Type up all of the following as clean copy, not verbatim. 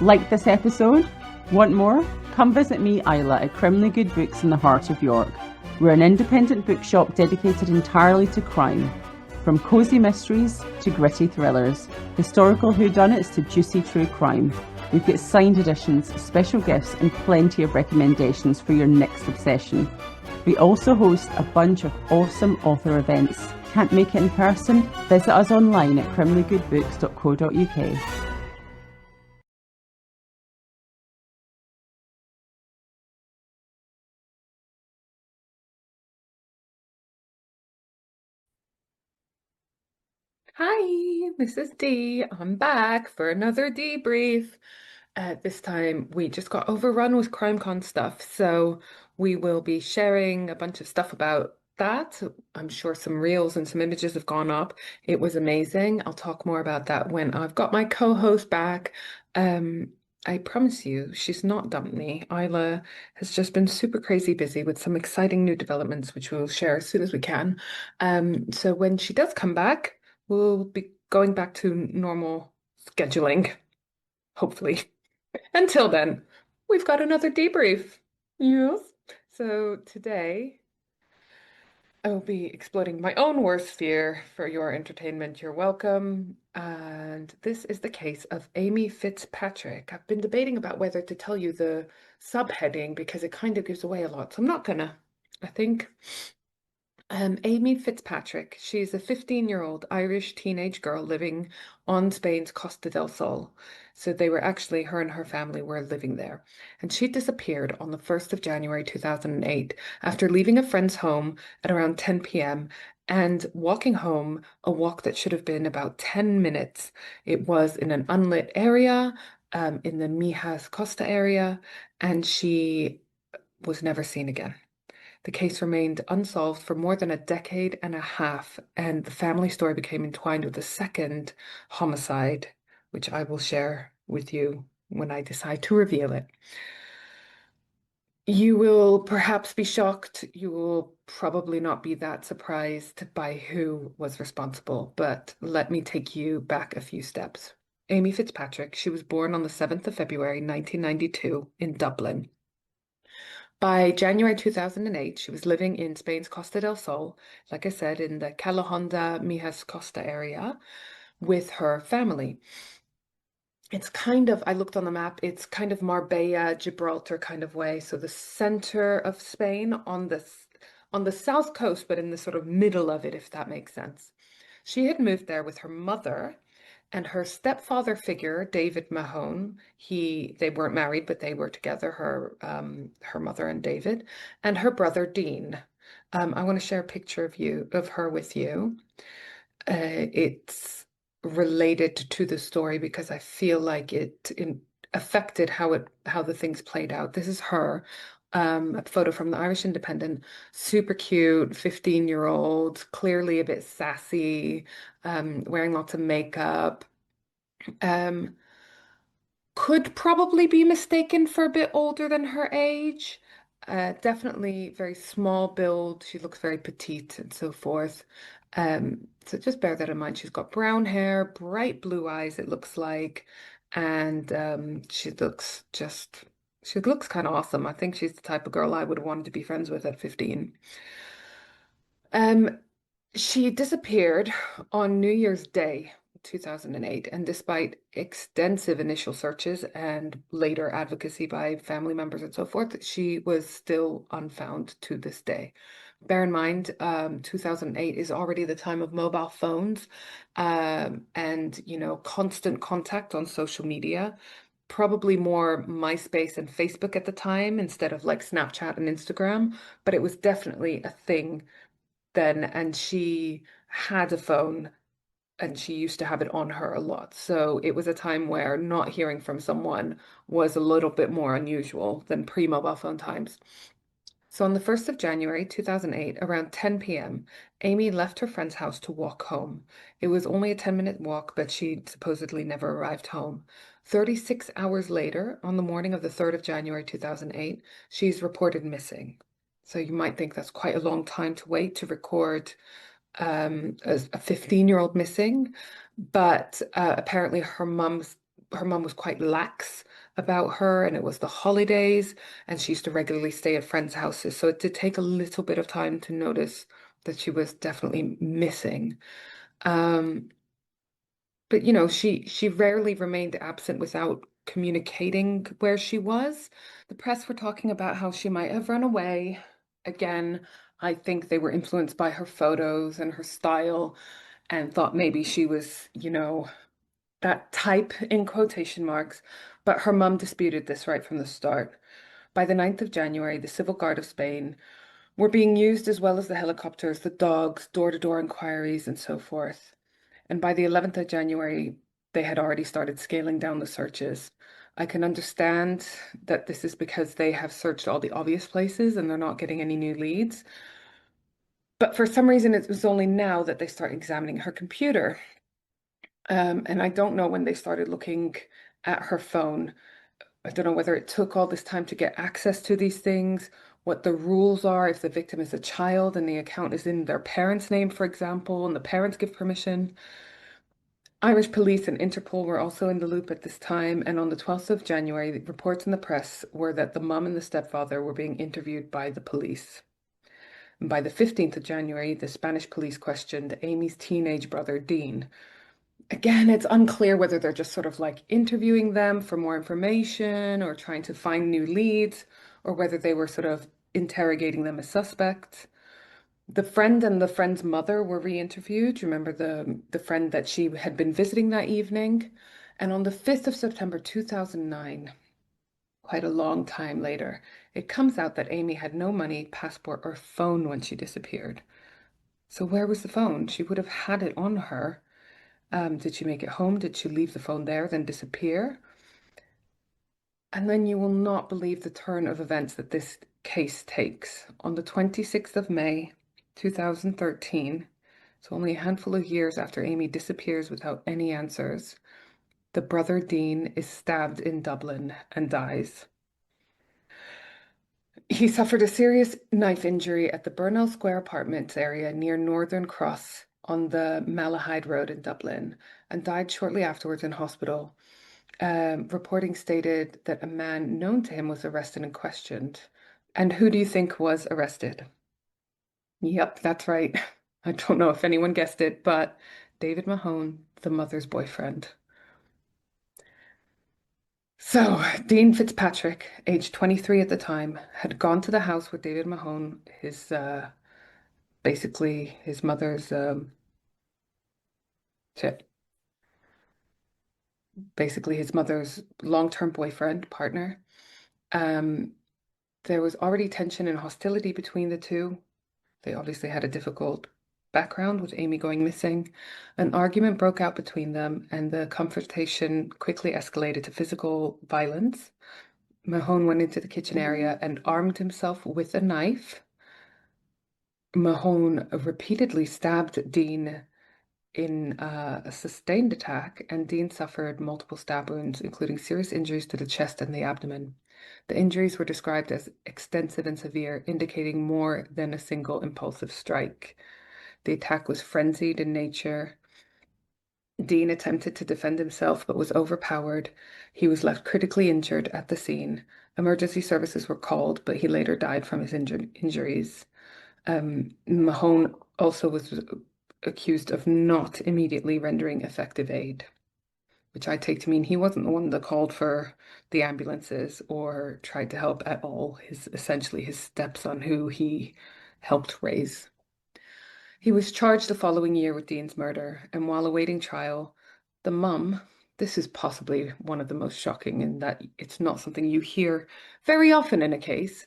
Like this episode? Want more? Come visit me, Isla, at Criminally Good Books in the heart of York. We're an independent bookshop dedicated entirely to crime. From cosy mysteries to gritty thrillers, historical whodunits to juicy true crime. We've got signed editions, special gifts and plenty of recommendations for your next obsession. We also host a bunch of awesome author events. Can't make it in person? Visit us online at criminallygoodbooks.co.uk. Hi, this is Dee. I'm back for another debrief. This time we just got overrun with CrimeCon stuff, so we will be sharing a bunch of stuff about that. I'm sure some reels and some images have gone up. It was amazing. I'll talk more about that when I've got my co-host back. Um, I promise you, she's not dumped me. Isla has just been super crazy busy with some exciting new developments, which we'll share as soon as we can. So when she does come back, we'll be going back to normal scheduling, hopefully. Until then, we've got another debrief. Yes. So today I will be exploiting my own worst fear for your entertainment. You're welcome. And this is the case of Amy Fitzpatrick. I've been debating about whether to tell you the subheading because it kind of gives away a lot. So I'm not gonna. I think Amy Fitzpatrick, she's a 15-year-old Irish teenage girl living on Spain's Costa del Sol. So they were actually, her and her family were living there. And she disappeared on the 1st of January 2008 after leaving a friend's home at around 10 p.m. and walking home, a walk that should have been about 10 minutes. It was in an unlit area, in the Mijas Costa area, and she was never seen again. The case remained unsolved for more than a decade and a half, and the family story became entwined with a second homicide, which I will share with you when I decide to reveal it. You will perhaps be shocked. You will probably not be that surprised by who was responsible, but let me take you back a few steps. Amy Fitzpatrick, she was born on the 7th of February, 1992, in Dublin. By January 2008, she was living in Spain's Costa del Sol, like I said, in the Calahonda Mijas Costa area with her family. It's kind of, I looked on the map, it's kind of Marbella, Gibraltar kind of way. So the center of Spain on the south coast, but in the sort of middle of it, if that makes sense. She had moved there with her mother and her stepfather figure, David Mahone. They weren't married, but they were together, her mother and David, and her brother Dean. I want to share a picture of her with you. It's related to the story because I feel like affected how the things played out. This is her. A photo from the Irish Independent, super cute, 15-year-old, clearly a bit sassy, wearing lots of makeup. Um, could probably be mistaken for a bit older than her age. Definitely very small build. She looks very petite and so forth. So just bear that in mind. She's got brown hair, bright blue eyes, it looks like, and she looks kind of awesome. I think she's the type of girl I would have wanted to be friends with at 15. Um, she disappeared on New Year's Day, 2008, and despite extensive initial searches and later advocacy by family members and so forth, she was still unfound to this day. Bear in mind, 2008 is already the time of mobile phones, and constant contact on social media. Probably more MySpace and Facebook at the time instead of like Snapchat and Instagram, but it was definitely a thing then, and she had a phone and she used to have it on her a lot. So it was a time where not hearing from someone was a little bit more unusual than pre-mobile phone times. So on the 1st of January 2008, around 10 p.m., Amy left her friend's house to walk home. It was only a 10-minute walk, but she supposedly never arrived home. 36 hours later, on the morning of the 3rd of January 2008, she's reported missing. So you might think that's quite a long time to wait to record a 15-year-old missing, but apparently her mum was quite lax. about her, and it was the holidays, and she used to regularly stay at friends' houses. So it did take a little bit of time to notice that she was definitely missing. Um, but she rarely remained absent without communicating where she was. The press were talking about how she might have run away. Again, I think they were influenced by her photos and her style and thought maybe she was, that type in quotation marks. But her mum disputed this right from the start. By the 9th of January, the Civil Guard of Spain were being used as well as the helicopters, the dogs, door-to-door inquiries, and so forth. And by the 11th of January, they had already started scaling down the searches. I can understand that this is because they have searched all the obvious places and they're not getting any new leads. But for some reason, it was only now that they start examining her computer. And I don't know when they started looking at her phone. I don't know whether it took all this time to get access to these things, what the rules are if the victim is a child and the account is in their parents' name, for example, and the parents give permission. Irish police and Interpol were also in the loop at this time, and on the 12th of January, the reports in the press were that the mum and the stepfather were being interviewed by the police. And by the 15th of January, the Spanish police questioned Amy's teenage brother, Dean. Again, it's unclear whether they're just sort of like interviewing them for more information or trying to find new leads, or whether they were sort of interrogating them as suspects. The friend and the friend's mother were re-interviewed. Remember the friend that she had been visiting that evening? And on the 5th of September 2009, quite a long time later, it comes out that Amy had no money, passport, or phone when she disappeared. So where was the phone? She would have had it on her. Did she make it home? Did she leave the phone there, then disappear? And then you will not believe the turn of events that this case takes. On the 26th of May, 2013, so only a handful of years after Amy disappears without any answers, the brother Dean is stabbed in Dublin and dies. He suffered a serious knife injury at the Burnell Square Apartments area near Northern Cross on the Malahide Road in Dublin and died shortly afterwards in hospital. Reporting stated that a man known to him was arrested and questioned. And who do you think was arrested? Yep, that's right. I don't know if anyone guessed it, but David Mahone, the mother's boyfriend. So, Dean Fitzpatrick, age 23 at the time, had gone to the house with David Mahone, his basically his mother's shit, basically his mother's long-term boyfriend, partner. Um, there was already tension and hostility between the two. They obviously had a difficult background with Amy going missing. An argument broke out between them, and the confrontation quickly escalated to physical violence. Mahone went into the kitchen area and armed himself with a knife. Mahone repeatedly stabbed Dean in a sustained attack, and Dean suffered multiple stab wounds, including serious injuries to the chest and the abdomen. The injuries were described as extensive and severe, indicating more than a single impulsive strike. The attack was frenzied in nature. Dean attempted to defend himself but was overpowered. He was left critically injured at the scene. Emergency services were called, but he later died from his injuries. Mahone also was accused of not immediately rendering effective aid, which I take to mean he wasn't the one that called for the ambulances or tried to help at all. Essentially his stepson, who he helped raise. He was charged the following year with Dean's murder, and while awaiting trial, the mum, this is possibly one of the most shocking in that it's not something you hear very often in a case.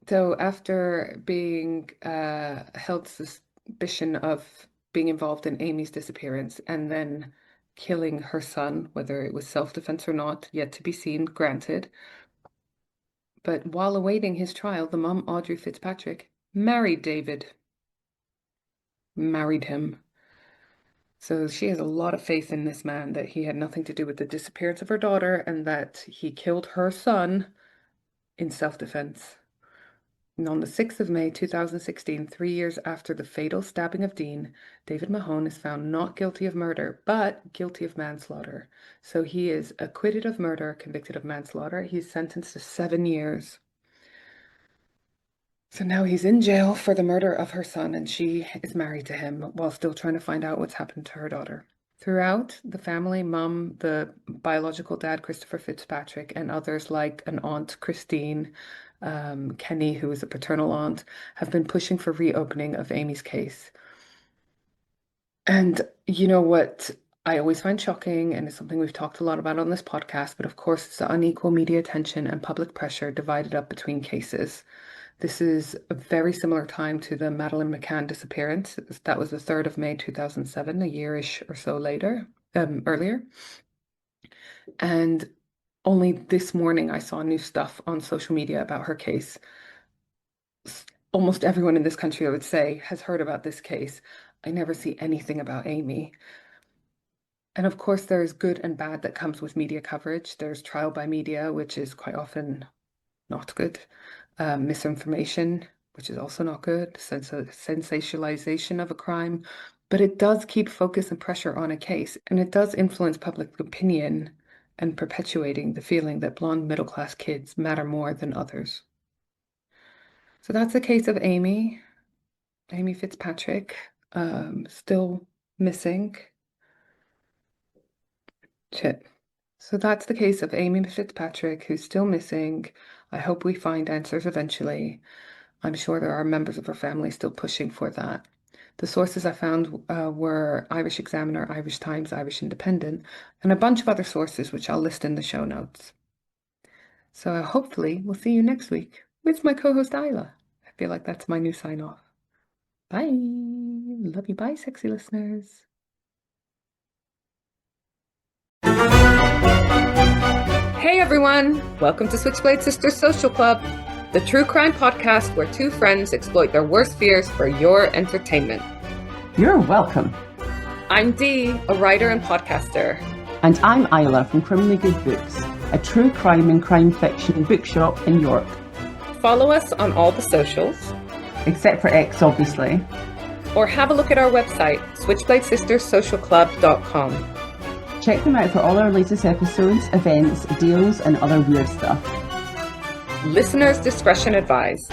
So after being held suspicion of being involved in Amy's disappearance and then killing her son, whether it was self-defense or not, yet to be seen, granted. But while awaiting his trial, the mum, Audrey Fitzpatrick, married David. Married him. So she has a lot of faith in this man that he had nothing to do with the disappearance of her daughter and that he killed her son in self-defense. And on the 6th of May 2016, 3 years after the fatal stabbing of Dean, David Mahone is found not guilty of murder, but guilty of manslaughter. So he is acquitted of murder, convicted of manslaughter. He's sentenced to 7 years. So now he's in jail for the murder of her son, and she is married to him while still trying to find out what's happened to her daughter. Throughout, the family, mum, the biological dad, Christopher Fitzpatrick, and others like an aunt, Christine, Kenny, who is a paternal aunt, have been pushing for reopening of Amy's case. And you know what I always find shocking, and it's something we've talked a lot about on this podcast, but of course it's the unequal media attention and public pressure divided up between cases. This is a very similar time to the Madeleine McCann disappearance. That was the 3rd of May 2007, a year-ish or so earlier. And only this morning I saw new stuff on social media about her case. Almost everyone in this country, I would say, has heard about this case. I never see anything about Amy. And of course, there's good and bad that comes with media coverage. There's trial by media, which is quite often not good. Misinformation, which is also not good. Sensationalization of a crime. But it does keep focus and pressure on a case, and it does influence public opinion and perpetuating the feeling that blonde middle-class kids matter more than others. So that's the case of Amy Fitzpatrick, still missing. Shit. So that's the case of Amy Fitzpatrick, who's still missing. I hope we find answers eventually. I'm sure there are members of her family still pushing for that. The sources I found were Irish Examiner, Irish Times, Irish Independent, and a bunch of other sources, which I'll list in the show notes. So hopefully we'll see you next week with my co-host Isla. I feel like that's my new sign off. Bye. Love you. Bye, sexy listeners. Hey everyone! Welcome to Switchblade Sisters Social Club, the true crime podcast where two friends exploit their worst fears for your entertainment. You're welcome. I'm Dee, a writer and podcaster. And I'm Isla from Criminally Good Books, a true crime and crime fiction bookshop in York. Follow us on all the socials. Except for X, obviously. Or have a look at our website, switchbladesistersocialclub.com. Check them out for all our latest episodes, events, deals, and other weird stuff. Listeners' discretion advised.